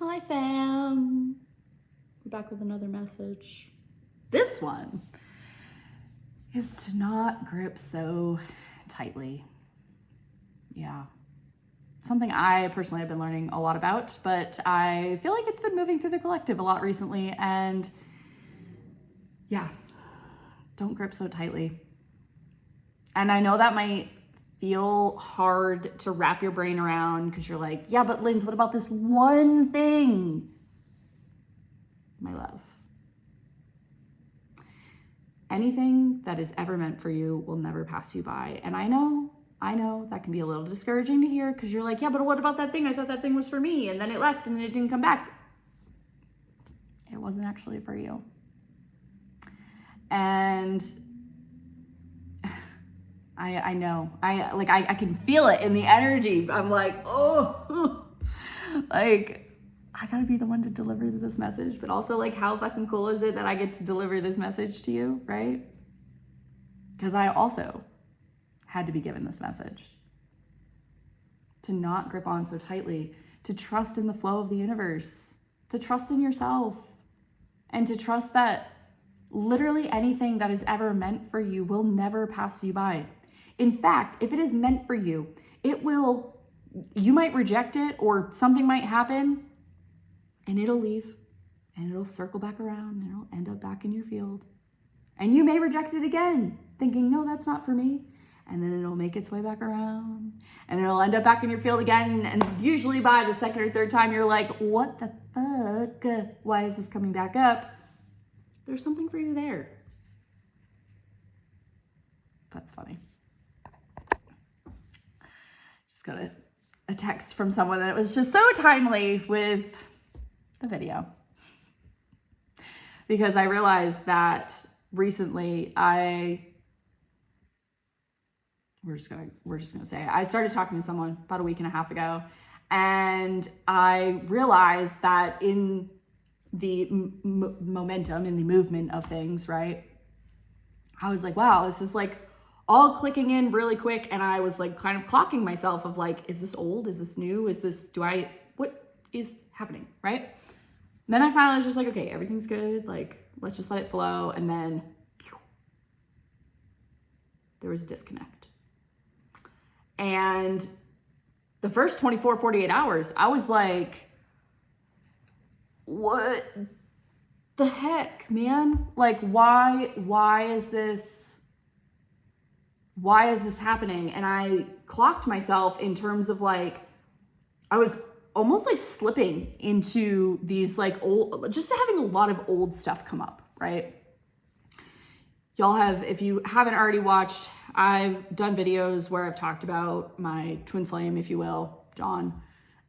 Hi fam, we're back with another message. This one is to not grip so tightly. Yeah, something I personally have been learning a lot about, but I feel like it's been moving through the collective a lot recently. And yeah, don't grip so tightly. And I know that might feel hard to wrap your brain around because you're like, yeah, but Linz, what about this one thing? My love, anything that is ever meant for you will never pass you by. And I know that can be a little discouraging to hear because you're like, yeah, but what about that thing? I thought that thing was for me and then it left and it didn't come back. It wasn't actually for you. And I know, I can feel it in the energy. I'm like, oh, like I gotta be the one to deliver this message, but also like how fucking cool is it that I get to deliver this message to you, right? Because I also had to be given this message. To not grip on so tightly, to trust in the flow of the universe, to trust in yourself, and to trust that literally anything that is ever meant for you will never pass you by. In fact, if it is meant for you, you might reject it or something might happen and it'll leave and it'll circle back around and it'll end up back in your field. And you may reject it again, thinking, no, that's not for me. And then it'll make its way back around and it'll end up back in your field again. And usually by the second or third time, you're like, what the fuck? Why is this coming back up? There's something for you there. That's funny. Just got a text from someone that was just so timely with the video. Because I realized that recently we're just gonna say I started talking to someone about a week and a half ago, and I realized that in the momentum, in the movement of things, right? I was like, wow, this is like all clicking in really quick, and I was like kind of clocking myself of like, is this old? Is this new? What is happening, right? And then I finally was just like, okay, everything's good. Like, let's just let it flow. And then there was a disconnect. And the first 24, 48 hours, I was like, what the heck, man? Like, why is this happening? And I clocked myself in terms of like, I was almost like slipping into these like old, just having a lot of old stuff come up, right? Y'all have, if you haven't already watched, I've done videos where I've talked about my twin flame, if you will, John,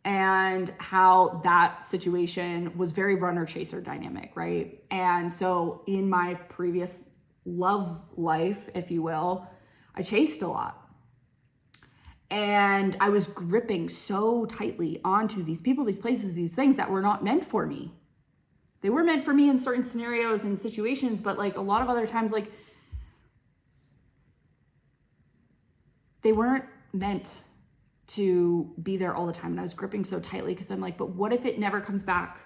and how that situation was very runner chaser dynamic, right? And so in my previous love life, if you will, I chased a lot. And I was gripping so tightly onto these people, these places, these things that were not meant for me. They were meant for me in certain scenarios and situations, but like a lot of other times, like they weren't meant to be there all the time. And I was gripping so tightly because I'm like, but what if it never comes back?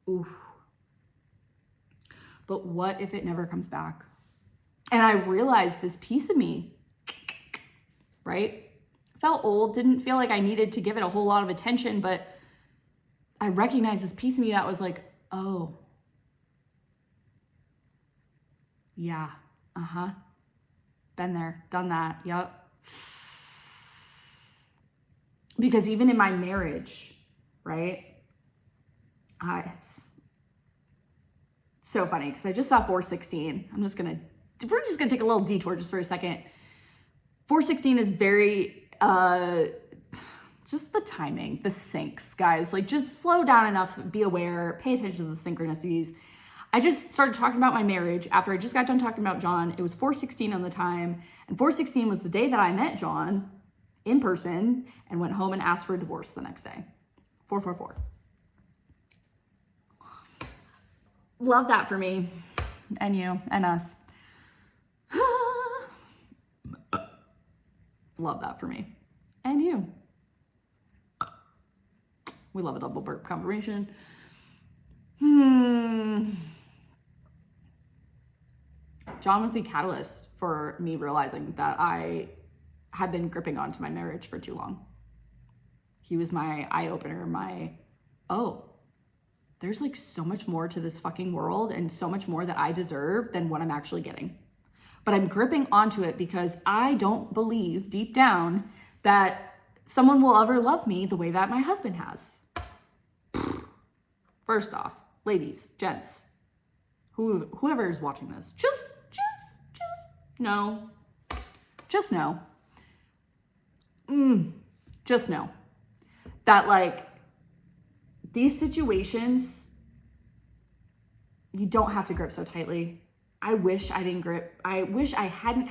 Ooh. But what if it never comes back? And I realized this piece of me, right? Felt old, didn't feel like I needed to give it a whole lot of attention, but I recognized this piece of me that was like, oh, yeah, been there, done that, yep. Because even in my marriage, right? It's so funny because I just saw 416. We're just gonna take a little detour just for a second. 416 is very, just the timing, the syncs, guys. Like, just slow down enough, be aware, pay attention to the synchronicities. I just started talking about my marriage after I just got done talking about John. It was 416 on the time, and 416 was the day that I met John in person and went home and asked for a divorce the next day. 444. Love that for me, and you, and us. Love that for me, and you. We love a double burp confirmation. John was the catalyst for me realizing that I had been gripping onto my marriage for too long. He was my eye opener, there's like so much more to this fucking world and so much more that I deserve than what I'm actually getting. But I'm gripping onto it because I don't believe deep down that someone will ever love me the way that my husband has. First off, ladies, gents, whoever is watching this, just know. Just know. Just know that like these situations, you don't have to grip so tightly. I wish I didn't grip. I wish I hadn't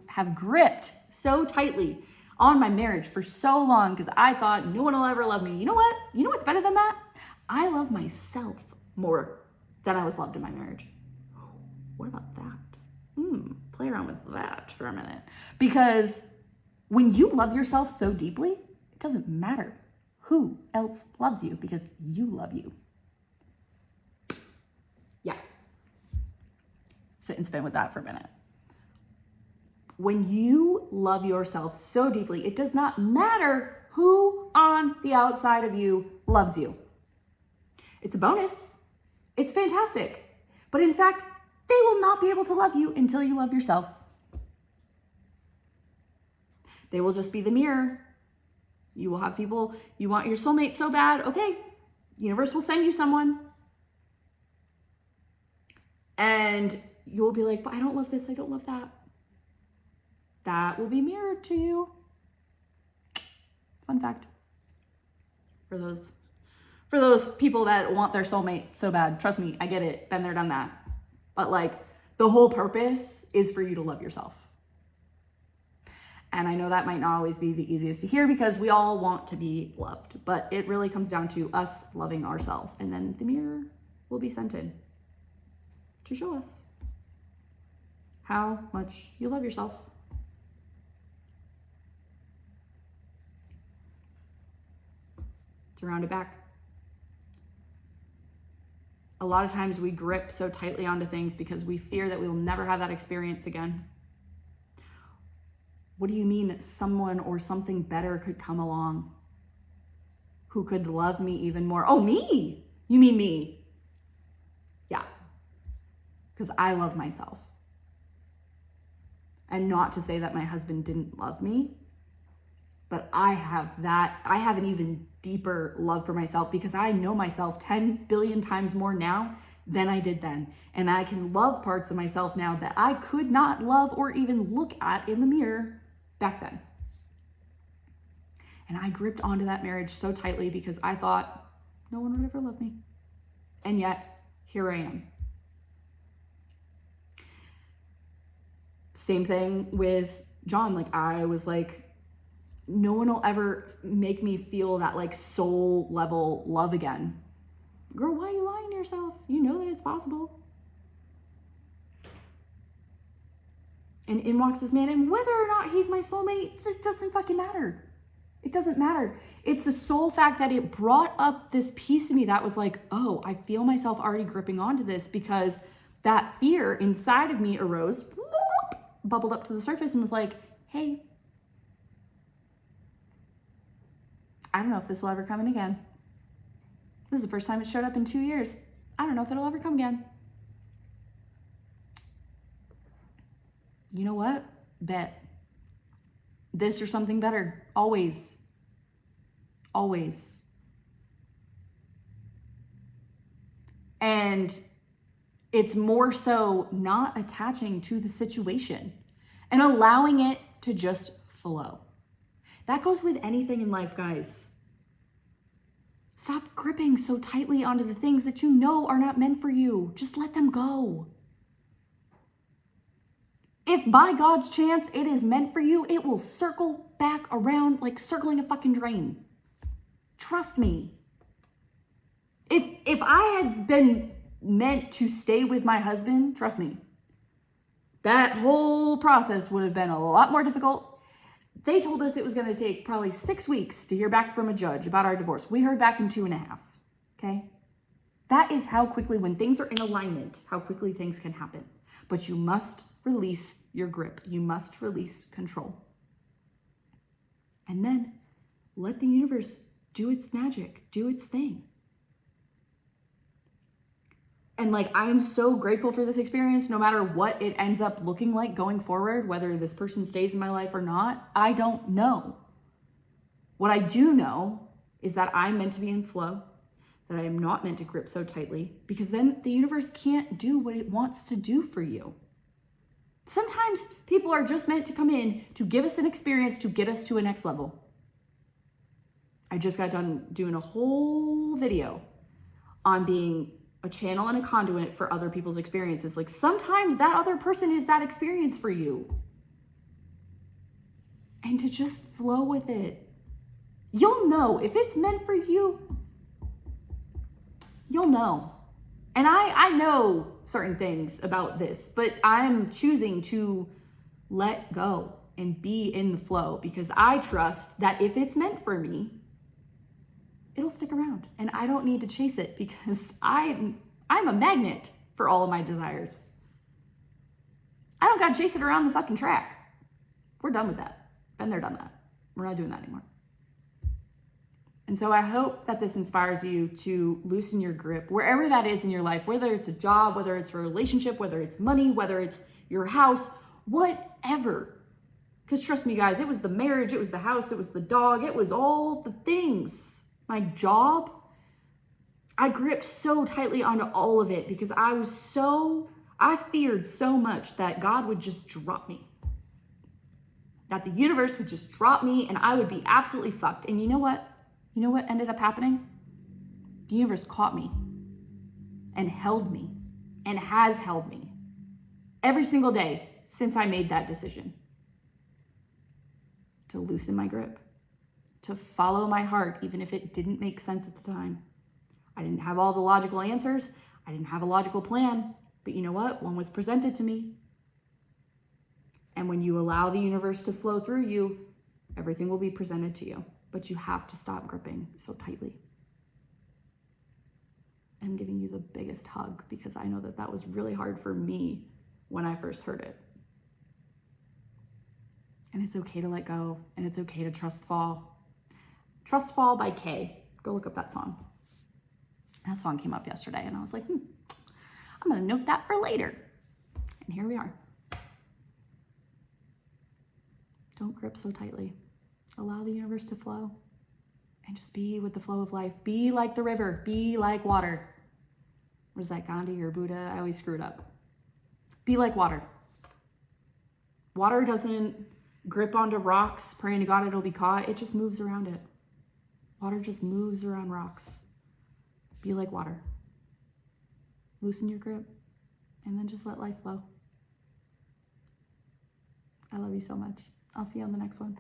have gripped so tightly on my marriage for so long because I thought no one will ever love me. You know what? You know what's better than that? I love myself more than I was loved in my marriage. What about that? Play around with that for a minute. Because when you love yourself so deeply, it doesn't matter who else loves you because you love you. Yeah. Sit and spin with that for a minute. When you love yourself so deeply, it does not matter who on the outside of you loves you. It's a bonus. It's fantastic. But in fact, they will not be able to love you until you love yourself. They will just be the mirror. You will have people, you want your soulmate so bad, okay, universe will send you someone. And you'll be like, but I don't love this, I don't love that. That will be mirrored to you. Fun fact. For those people that want their soulmate so bad, trust me, I get it, been there, done that. But like, the whole purpose is for you to love yourself. And I know that might not always be the easiest to hear because we all want to be loved, but it really comes down to us loving ourselves. And then the mirror will be sent in to show us how much you love yourself. To round it back. A lot of times we grip so tightly onto things because we fear that we will never have that experience again. What do you mean someone or something better could come along who could love me even more? Oh, me? You mean me? Yeah. Because I love myself. And not to say that my husband didn't love me, but I have an even deeper love for myself because I know myself 10 billion times more now than I did then. And I can love parts of myself now that I could not love or even look at in the mirror back then. And I gripped onto that marriage so tightly because I thought no one would ever love me. And yet, here I am. Same thing with John. Like, I was like, no one will ever make me feel that like soul level love again. Girl, why are you lying to yourself? You know that it's possible. And in walks this man, and whether or not he's my soulmate, it doesn't fucking matter. It doesn't matter. It's the sole fact that it brought up this piece of me that was like, oh, I feel myself already gripping onto this because that fear inside of me arose, bubbled up to the surface and was like, hey, I don't know if this will ever come in again. This is the first time it showed up in 2 years. I don't know if it'll ever come again. You know what? Bet. This or something better. Always. Always. And it's more so not attaching to the situation and allowing it to just flow. That goes with anything in life, guys. Stop gripping so tightly onto the things that you know are not meant for you. Just let them go. If by God's chance it is meant for you, it will circle back around like circling a fucking drain. Trust me. If I had been meant to stay with my husband, trust me, that whole process would have been a lot more difficult. They told us it was going to take probably 6 weeks to hear back from a judge about our divorce. We heard back in 2.5. Okay? That is how quickly, when things are in alignment, how quickly things can happen. But you must release your grip. You must release control. And then let the universe do its magic, do its thing. And like, I am so grateful for this experience, no matter what it ends up looking like going forward, whether this person stays in my life or not, I don't know. What I do know is that I'm meant to be in flow, that I am not meant to grip so tightly, because then the universe can't do what it wants to do for you. Sometimes people are just meant to come in to give us an experience to get us to a next level. I just got done doing a whole video on being a channel and a conduit for other people's experiences. Like, sometimes that other person is that experience for you. And to just flow with it. You'll know if it's meant for you. You'll know. And I know certain things about this, but I'm choosing to let go and be in the flow, because I trust that if it's meant for me, it'll stick around, and I don't need to chase it, because I'm a magnet for all of my desires. I don't gotta chase it around the fucking track. We're done with that. Been there, done that. We're not doing that anymore. And so I hope that this inspires you to loosen your grip, wherever that is in your life, whether it's a job, whether it's a relationship, whether it's money, whether it's your house, whatever. Because trust me, guys, it was the marriage, it was the house, it was the dog, it was all the things. My job, I gripped so tightly onto all of it because I feared so much that God would just drop me. That the universe would just drop me and I would be absolutely fucked. And you know what? You know what ended up happening? The universe caught me and held me and has held me every single day since I made that decision to loosen my grip, to follow my heart, even if it didn't make sense at the time. I didn't have all the logical answers. I didn't have a logical plan, but you know what? One was presented to me. And when you allow the universe to flow through you, everything will be presented to you. But you have to stop gripping so tightly. I'm giving you the biggest hug because I know that that was really hard for me when I first heard it. And it's okay to let go, and it's okay to trust fall. Trust Fall by Kay. Go look up that song. That song came up yesterday, and I was like, I'm gonna note that for later. And here we are. Don't grip so tightly. Allow the universe to flow and just be with the flow of life. Be like the river, be like water. What is that, Gandhi or Buddha? I always screw it up. Be like water. Water doesn't grip onto rocks, praying to God it'll be caught. It just moves around it. Water just moves around rocks. Be like water. Loosen your grip and then just let life flow. I love you so much. I'll see you on the next one.